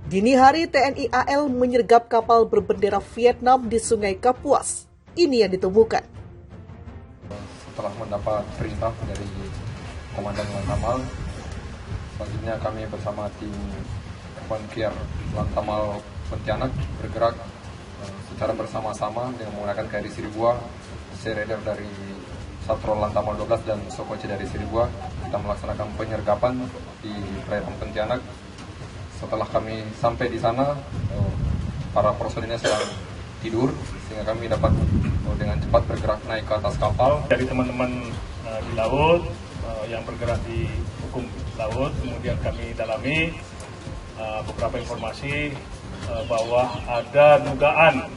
Dini hari TNI AL menyergap kapal berbendera Vietnam di Sungai Kapuas. Ini yang ditemukan. Setelah mendapat perintah dari Komandan Lantamal, selanjutnya kami bersama tim Pontier Lantamal Pontianak bergerak secara bersama-sama dengan menggunakan KRI Siribua, Sea-Radar dari Satrol Lantamal 12 dan Sokoce dari Siribua. Kita melaksanakan penyergapan di perairan Pontianak. Setelah kami sampai di sana, para personilnya sedang tidur, sehingga kami dapat dengan cepat bergerak naik ke atas kapal. Dari teman-teman di laut yang bergerak di hukum laut, kemudian kami dalami beberapa informasi bahwa ada dugaan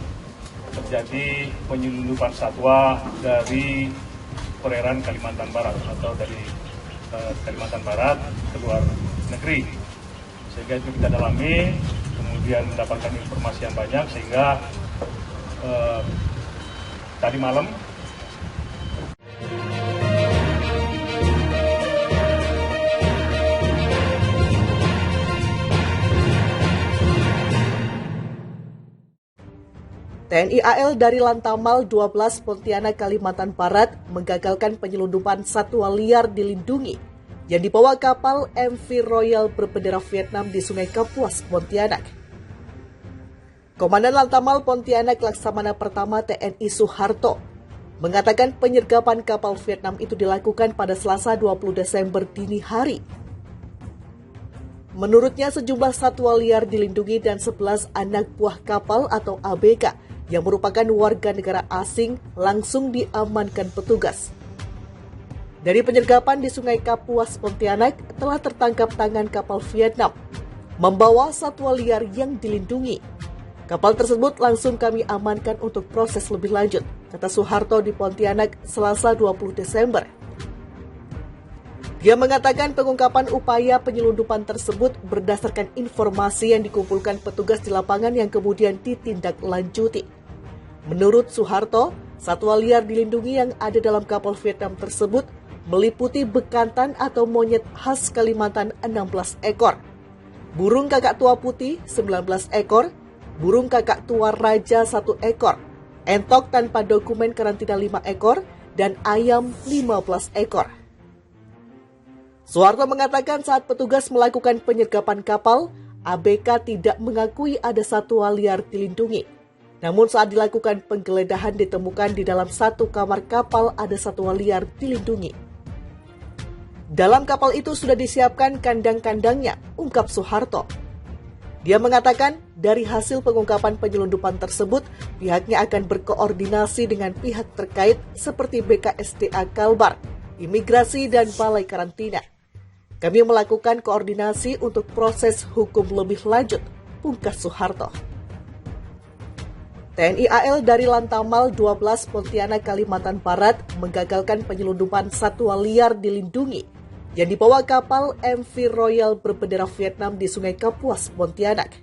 terjadi penyelundupan satwa dari perairan Kalimantan Barat atau dari Kalimantan Barat ke luar negeri. Sehingga itu kita dalami, kemudian mendapatkan informasi yang banyak, sehingga tadi malam TNI AL dari Lantamal 12 Pontianak, Kalimantan Barat menggagalkan penyelundupan satwa liar dilindungi yang dibawa kapal MV Royal berbendera Vietnam di Sungai Kapuas, Pontianak. Komandan Lantamal Pontianak Laksamana Pertama TNI Suharto mengatakan penyergapan kapal Vietnam itu dilakukan pada Selasa 20 Desember dini hari. Menurutnya sejumlah satwa liar dilindungi dan 11 anak buah kapal atau ABK yang merupakan warga negara asing langsung diamankan petugas. Dari penyergapan di Sungai Kapuas, Pontianak telah tertangkap tangan kapal Vietnam membawa satwa liar yang dilindungi. Kapal tersebut langsung kami amankan untuk proses lebih lanjut, kata Suharto di Pontianak Selasa 20 Desember. Dia mengatakan pengungkapan upaya penyelundupan tersebut berdasarkan informasi yang dikumpulkan petugas di lapangan yang kemudian ditindaklanjuti. Menurut Suharto, satwa liar dilindungi yang ada dalam kapal Vietnam tersebut meliputi bekantan atau monyet khas Kalimantan 16 ekor, burung kakak tua putih 19 ekor, burung kakak tua raja 1 ekor, entok tanpa dokumen karantina 5 ekor, dan ayam 15 ekor. Suharto mengatakan saat petugas melakukan penyergapan kapal, ABK tidak mengakui ada satwa liar dilindungi. Namun saat dilakukan penggeledahan ditemukan di dalam satu kamar kapal ada satwa liar dilindungi. Dalam kapal itu sudah disiapkan kandang-kandangnya, ungkap Suharto. Dia mengatakan dari hasil pengungkapan penyelundupan tersebut, pihaknya akan berkoordinasi dengan pihak terkait seperti BKSDA Kalbar, Imigrasi, dan Balai Karantina. Kami melakukan koordinasi untuk proses hukum lebih lanjut, pungkas Suharto. TNI AL dari Lantamal 12 Pontianak, Kalimantan Barat menggagalkan penyelundupan satwa liar dilindungi yang dibawa kapal MV Royal berbendera Vietnam di Sungai Kapuas, Pontianak.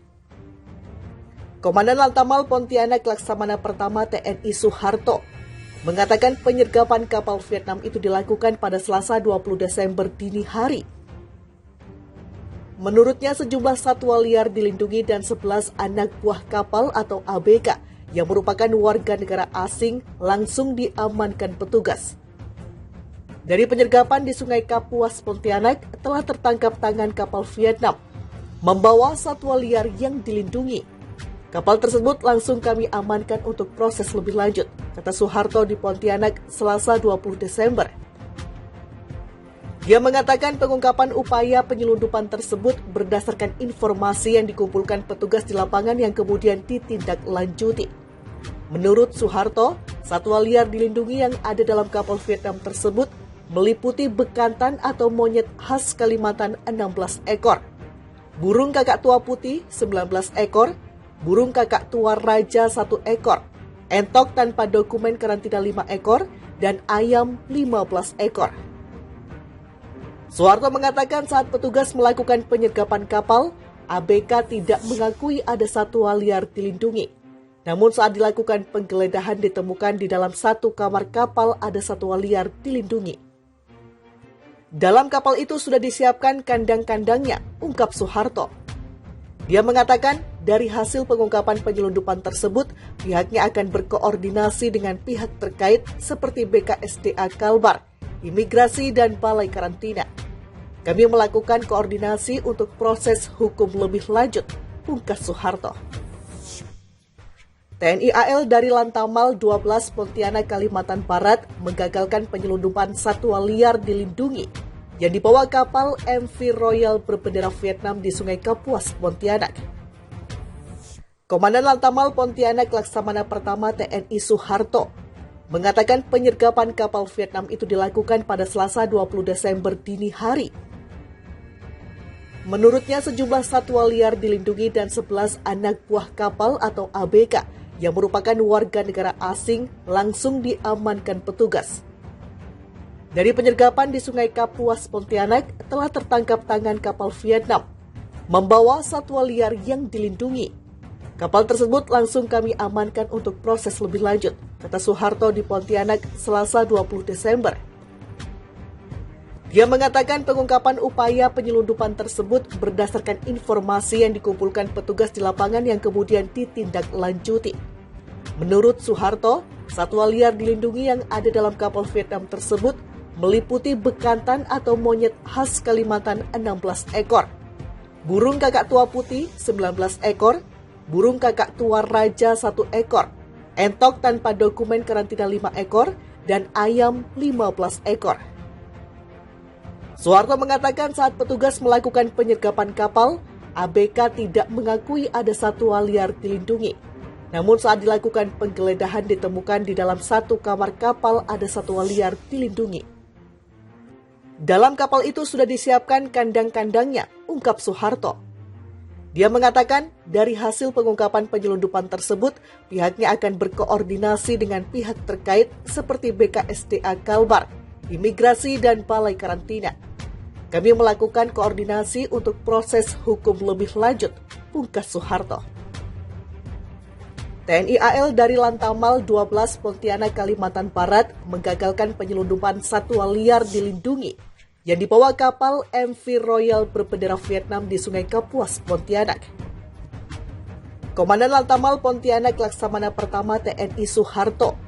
Komandan Lantamal Pontianak Laksamana Pertama TNI Suharto mengatakan penyergapan kapal Vietnam itu dilakukan pada Selasa 20 Desember dini hari. Menurutnya sejumlah satwa liar dilindungi dan 11 anak buah kapal atau ABK yang merupakan warga negara asing langsung diamankan petugas. Dari penyergapan di Sungai Kapuas, Pontianak telah tertangkap tangan kapal Vietnam membawa satwa liar yang dilindungi. Kapal tersebut langsung kami amankan untuk proses lebih lanjut, kata Suharto di Pontianak Selasa 20 Desember. Dia mengatakan pengungkapan upaya penyelundupan tersebut berdasarkan informasi yang dikumpulkan petugas di lapangan yang kemudian ditindaklanjuti. Menurut Suharto, satwa liar dilindungi yang ada dalam kapal Vietnam tersebut meliputi bekantan atau monyet khas Kalimantan 16 ekor, burung kakak tua putih 19 ekor, burung kakak tua raja 1 ekor, entok tanpa dokumen karantina 5 ekor, dan ayam 15 ekor. Suharto mengatakan saat petugas melakukan penyergapan kapal, ABK tidak mengakui ada satwa liar dilindungi. Namun saat dilakukan penggeledahan ditemukan di dalam satu kamar kapal ada satwa liar dilindungi. Dalam kapal itu sudah disiapkan kandang-kandangnya, ungkap Suharto. Dia mengatakan dari hasil pengungkapan penyelundupan tersebut, pihaknya akan berkoordinasi dengan pihak terkait seperti BKSDA Kalbar, Imigrasi, dan Balai Karantina. Kami melakukan koordinasi untuk proses hukum lebih lanjut, pungkas Soeharto. TNI AL dari Lantamal 12 Pontianak, Kalimantan Barat menggagalkan penyelundupan satwa liar dilindungi yang dibawa kapal MV Royal berbendera Vietnam di Sungai Kapuas, Pontianak. Komandan Lantamal Pontianak Laksamana Pertama TNI Soeharto mengatakan penyergapan kapal Vietnam itu dilakukan pada Selasa 20 Desember dini hari. Menurutnya sejumlah satwa liar dilindungi dan 11 anak buah kapal atau ABK yang merupakan warga negara asing langsung diamankan petugas. Dari penyergapan di Sungai Kapuas, Pontianak telah tertangkap tangan kapal Vietnam membawa satwa liar yang dilindungi. Kapal tersebut langsung kami amankan untuk proses lebih lanjut, kata Soeharto di Pontianak Selasa 20 Desember. Dia mengatakan pengungkapan upaya penyelundupan tersebut berdasarkan informasi yang dikumpulkan petugas di lapangan yang kemudian ditindaklanjuti. Menurut Soeharto, satwa liar dilindungi yang ada dalam kapal Vietnam tersebut meliputi bekantan atau monyet khas Kalimantan 16 ekor, burung kakak tua putih 19 ekor, burung kakak tua raja 1 ekor, entok tanpa dokumen karantina 5 ekor, dan ayam 15 ekor. Soeharto mengatakan saat petugas melakukan penyergapan kapal, ABK tidak mengakui ada satwa liar dilindungi. Namun saat dilakukan penggeledahan ditemukan di dalam satu kamar kapal ada satwa liar dilindungi. Dalam kapal itu sudah disiapkan kandang-kandangnya, ungkap Soeharto. Dia mengatakan dari hasil pengungkapan penyelundupan tersebut, pihaknya akan berkoordinasi dengan pihak terkait seperti BKSDA Kalbar, Imigrasi, dan Balai Karantina. Kami melakukan koordinasi untuk proses hukum lebih lanjut, pungkas Soeharto. TNI AL dari Lantamal 12 Pontianak, Kalimantan Barat menggagalkan penyelundupan satwa liar dilindungi yang dibawa kapal MV Royal berbendera Vietnam di Sungai Kapuas, Pontianak. Komandan Lantamal Pontianak Laksamana Pertama TNI Soeharto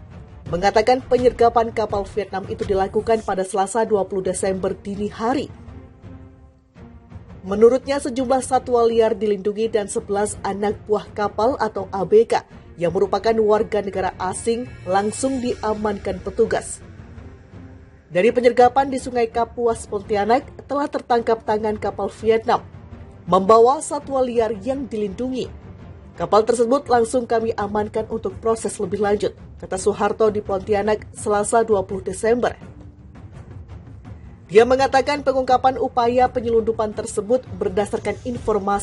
mengatakan penyergapan kapal Vietnam itu dilakukan pada Selasa 20 Desember dini hari. Menurutnya sejumlah satwa liar dilindungi dan 11 anak buah kapal atau ABK yang merupakan warga negara asing langsung diamankan petugas. Dari penyergapan di Sungai Kapuas, Pontianak telah tertangkap tangan kapal Vietnam membawa satwa liar yang dilindungi. Kapal tersebut langsung kami amankan untuk proses lebih lanjut, kata Soeharto di Pontianak Selasa 20 Desember. Dia mengatakan pengungkapan upaya penyelundupan tersebut berdasarkan informasi